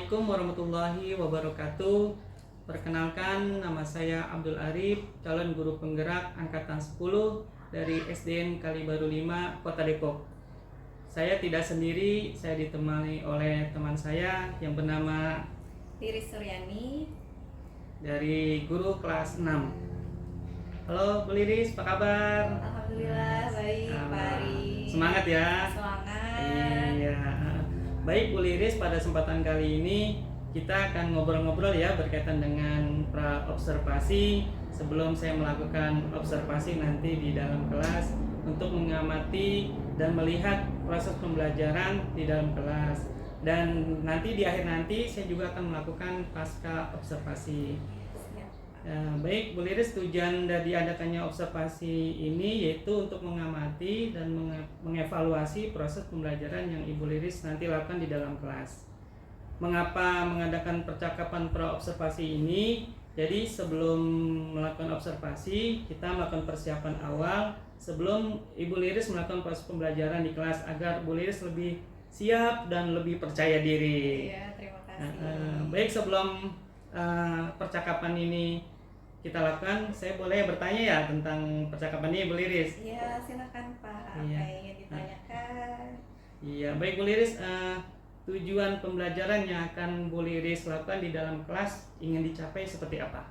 Assalamualaikum warahmatullahi wabarakatuh. Perkenalkan, nama saya Abdul Arif, calon guru penggerak angkatan 10 dari SDN Kalibaru 5, Kota Depok. Saya tidak sendiri, saya ditemani oleh teman saya yang bernama Liris Suryani dari guru kelas 6. Halo Bu Liris, apa kabar? Alhamdulillah baik Pak Ari. Semangat ya. Semangat. Iya. Baik Bu Liris, pada kesempatan kali ini kita akan ngobrol-ngobrol ya berkaitan dengan pra-observasi sebelum saya melakukan observasi nanti di dalam kelas untuk mengamati dan melihat proses pembelajaran di dalam kelas. Dan nanti di akhir nanti saya juga akan melakukan pasca observasi. Siap. Baik Bu Liris, tujuan dari adakannya observasi ini yaitu untuk mengamati dan mengevaluasi proses pembelajaran yang Ibu Liris nanti lakukan di dalam kelas. Mengapa mengadakan percakapan pra-observasi ini? Jadi sebelum melakukan observasi, kita melakukan persiapan awal sebelum Ibu Liris melakukan proses pembelajaran di kelas agar Bu Liris lebih siap dan lebih percaya diri. Iya, terima kasih. Baik, sebelum percakapan ini kita lakukan, saya boleh bertanya ya tentang percakapan ini Bu Liris? Iya, silakan Pak. Apa Iya. yang ingin ditanyakan? Iya, baik Bu Liris, tujuan pembelajaran yang akan Bu Liris lakukan di dalam kelas ingin dicapai seperti apa?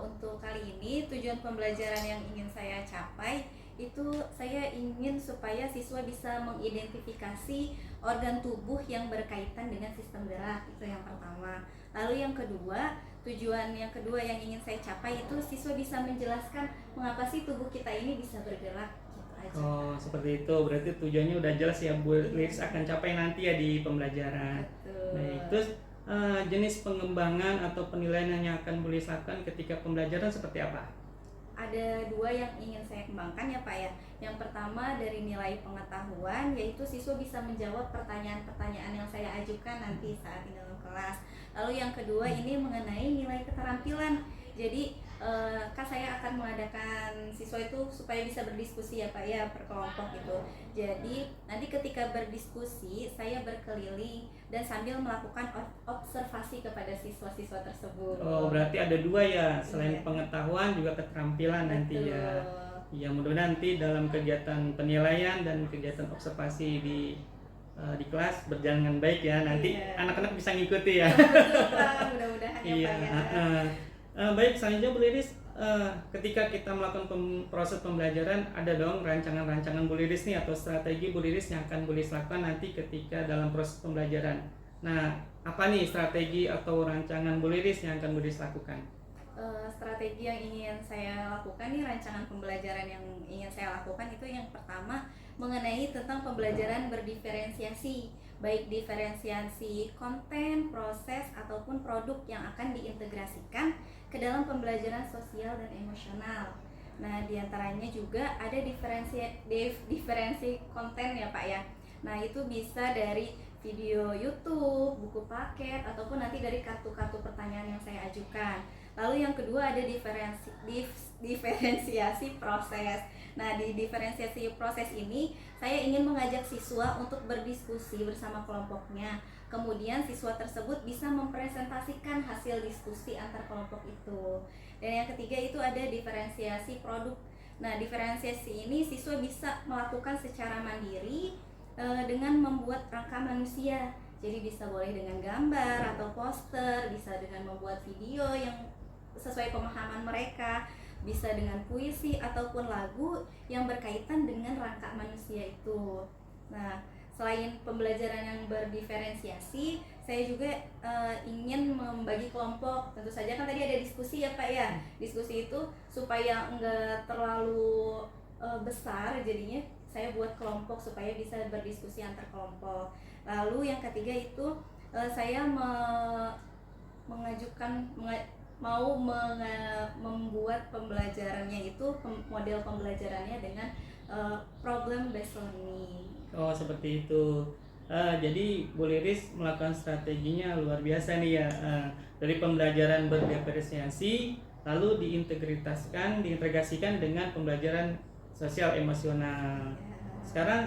Untuk kali ini tujuan pembelajaran yang ingin saya capai itu saya ingin supaya siswa bisa mengidentifikasi organ tubuh yang berkaitan dengan sistem gerak, itu yang pertama. Lalu yang kedua, tujuan yang kedua yang ingin saya capai itu siswa bisa menjelaskan mengapa sih tubuh kita ini bisa bergerak, gitu aja. Oh, seperti itu. Berarti tujuannya udah jelas ya Bu Liris akan capai nanti ya di pembelajaran. Betul. Baik, terus jenis pengembangan atau penilaian yang akan Bu Liris lakukan ketika pembelajaran seperti apa? Ada dua yang ingin saya kembangkan ya Pak ya. Yang pertama dari nilai pengetahuan, yaitu siswa bisa menjawab pertanyaan-pertanyaan yang saya ajukan nanti saat di dalam kelas. Lalu yang kedua ini mengenai nilai keterampilan. Jadi saya akan mengadakan siswa itu supaya bisa berdiskusi ya Pak ya, per kelompok gitu. Jadi nanti ketika berdiskusi saya berkeliling dan sambil melakukan observasi kepada siswa-siswa tersebut. Oh, berarti ada dua ya, selain Iya. pengetahuan juga keterampilan nanti ya. Ya, mudah-mudahan nanti dalam kegiatan penilaian dan kegiatan observasi di kelas berjalan dengan baik ya. Nanti Iya. anak-anak bisa ngikuti ya. Betul Pak, mudah-mudahan ya Iya. Pak ya. Baik, selanjutnya Bu Liris, ketika kita melakukan proses pembelajaran, ada dong rancangan-rancangan Bu Liris nih atau strategi Bu Liris yang akan Bu Liris lakukan nanti ketika dalam proses pembelajaran. Nah, apa nih strategi atau rancangan Bu Liris yang akan Bu Liris lakukan? Strategi yang ingin saya lakukan nih, rancangan pembelajaran yang ingin saya lakukan itu yang pertama mengenai tentang pembelajaran berdiferensiasi, baik diferensiasi konten, proses ataupun produk yang akan diintegrasikan ke dalam pembelajaran sosial dan emosional. Nah, diantaranya juga ada diferensi konten ya Pak ya. Nah, itu bisa dari video YouTube, buku paket, ataupun nanti dari kartu-kartu pertanyaan yang saya ajukan. Lalu yang kedua ada diferensiasi proses. Nah, di diferensiasi proses ini saya ingin mengajak siswa untuk berdiskusi bersama kelompoknya. Kemudian siswa tersebut bisa mempresentasikan hasil diskusi antar kelompok itu. Dan yang ketiga itu ada diferensiasi produk. Nah, diferensiasi ini siswa bisa melakukan secara mandiri dengan membuat rangka manusia. Jadi bisa boleh dengan gambar atau poster, bisa dengan membuat video yang sesuai pemahaman mereka, bisa dengan puisi ataupun lagu yang berkaitan dengan rangka manusia itu. Nah, selain pembelajaran yang berdiferensiasi, saya juga ingin membagi kelompok. Tentu saja kan tadi ada diskusi ya Pak ya. Diskusi itu supaya enggak terlalu besar, jadinya saya buat kelompok supaya bisa berdiskusi antar kelompok. Lalu yang ketiga itu saya membuat pembelajarannya itu model pembelajarannya dengan problem based learning. Oh, seperti itu. Jadi Bu Liris melakukan strateginya luar biasa nih ya. Dari pembelajaran berdiferensiasi lalu diintegrasikan dengan pembelajaran sosial emosional. Sekarang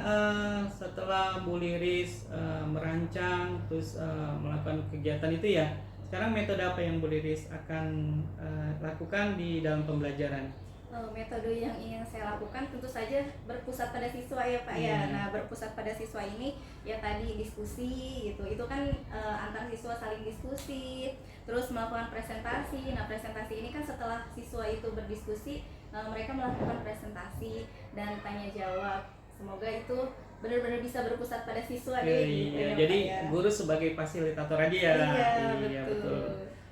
setelah Bu Liris merancang terus melakukan kegiatan itu ya, sekarang metode apa yang Bu Liris akan lakukan di dalam pembelajaran? Metode yang ingin saya lakukan tentu saja berpusat pada siswa ya Pak ya. Iya. Nah, berpusat pada siswa ini ya tadi diskusi gitu. Itu kan antar siswa saling diskusi, terus melakukan presentasi. Nah, presentasi ini kan setelah siswa itu berdiskusi, mereka melakukan presentasi dan tanya jawab. Semoga itu benar-benar bisa berpusat pada siswa Iya, deh gitu iya. ya Jadi Pak ya. guru sebagai fasilitator aja ya. Iya, betul.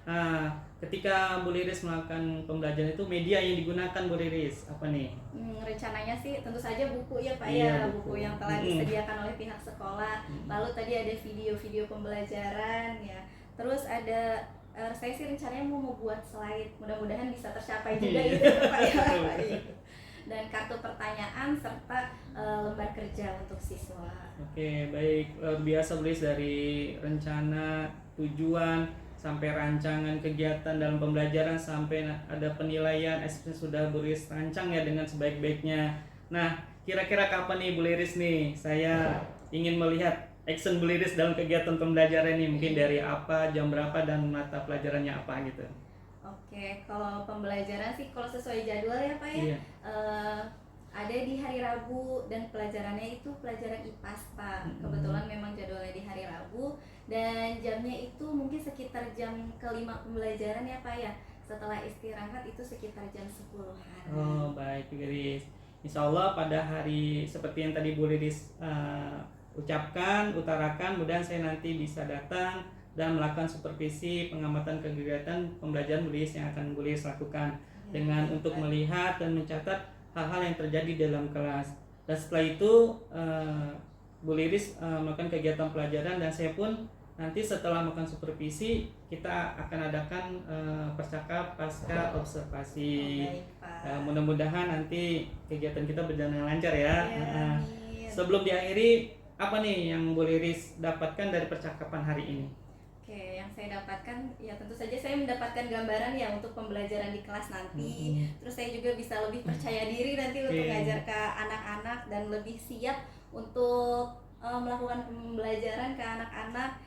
Nah, ketika Bu Liris melakukan pembelajaran itu media yang digunakan Bu Liris apa nih? Rencananya sih tentu saja buku ya Pak Iya, ya, buku. buku yang telah disediakan oleh pihak sekolah. Lalu tadi ada video-video pembelajaran ya. Terus ada saya sih rencananya mau membuat slide, mudah-mudahan bisa tercapai juga Iya. itu Pak ya. Iya. Dan kartu pertanyaan serta lembar kerja untuk siswa. Oke, baik. Luar biasa Bu Liris, dari rencana, tujuan, sampai rancangan kegiatan dalam pembelajaran, sampai ada penilaian SPM sudah Bu Liris rancang ya dengan sebaik-baiknya. Nah, kira-kira kapan nih Bu Liris nih saya ingin melihat action Bu Liris dalam kegiatan pembelajaran ini? Mungkin dari apa, jam berapa, dan mata pelajarannya apa gitu? Oke, kalau pembelajaran sih kalau sesuai jadwal ya Pak ya, Iya. ada di hari Rabu dan pelajarannya itu pelajaran IPAS Pak. Kebetulan memang jadwalnya di hari Rabu dan jamnya itu mungkin sekitar jam kelima pembelajaran ya Pak ya. Setelah istirahat itu sekitar jam 10-an. Oh, baik Bu Liris. Insya Allah pada hari seperti yang tadi Bu Liris utarakan, mudah-mudahan saya nanti bisa datang dan melakukan supervisi pengamatan kegiatan pembelajaran Bu Liris yang akan Bu Liris lakukan dengan untuk melihat dan mencatat hal-hal yang terjadi dalam kelas. Dan setelah itu Bu Liris melakukan kegiatan pelajaran, dan saya pun nanti setelah melakukan supervisi kita akan adakan percakap pasca observasi. Baik Pak. Mudah-mudahan nanti kegiatan kita berjalan lancar ya. Ya, amin. Sebelum diakhiri, apa nih yang Bu Liris dapatkan dari percakapan hari ini? Oke, yang saya dapatkan ya tentu saja saya mendapatkan gambaran ya untuk pembelajaran di kelas nanti. Terus saya juga bisa lebih percaya diri nanti untuk ngajar ke anak-anak dan lebih siap untuk melakukan pembelajaran ke anak-anak,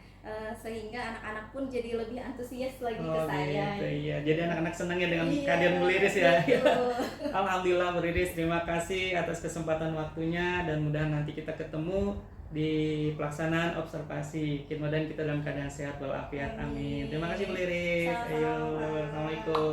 sehingga anak-anak pun jadi lebih antusias lagi ke saya. Gitu, iya. Jadi anak-anak senangnya dengan Iya, kehadiran Bu Liris ya. betul. Alhamdulillah Bu Liris, terima kasih atas kesempatan waktunya, dan mudah nanti kita ketemu di pelaksanaan observasi. Mudah-mudahan kita dalam keadaan sehat walafiat. Amin. Terima kasih Bu Liris. Sama-sama, Ayo, Pak. assalamualaikum.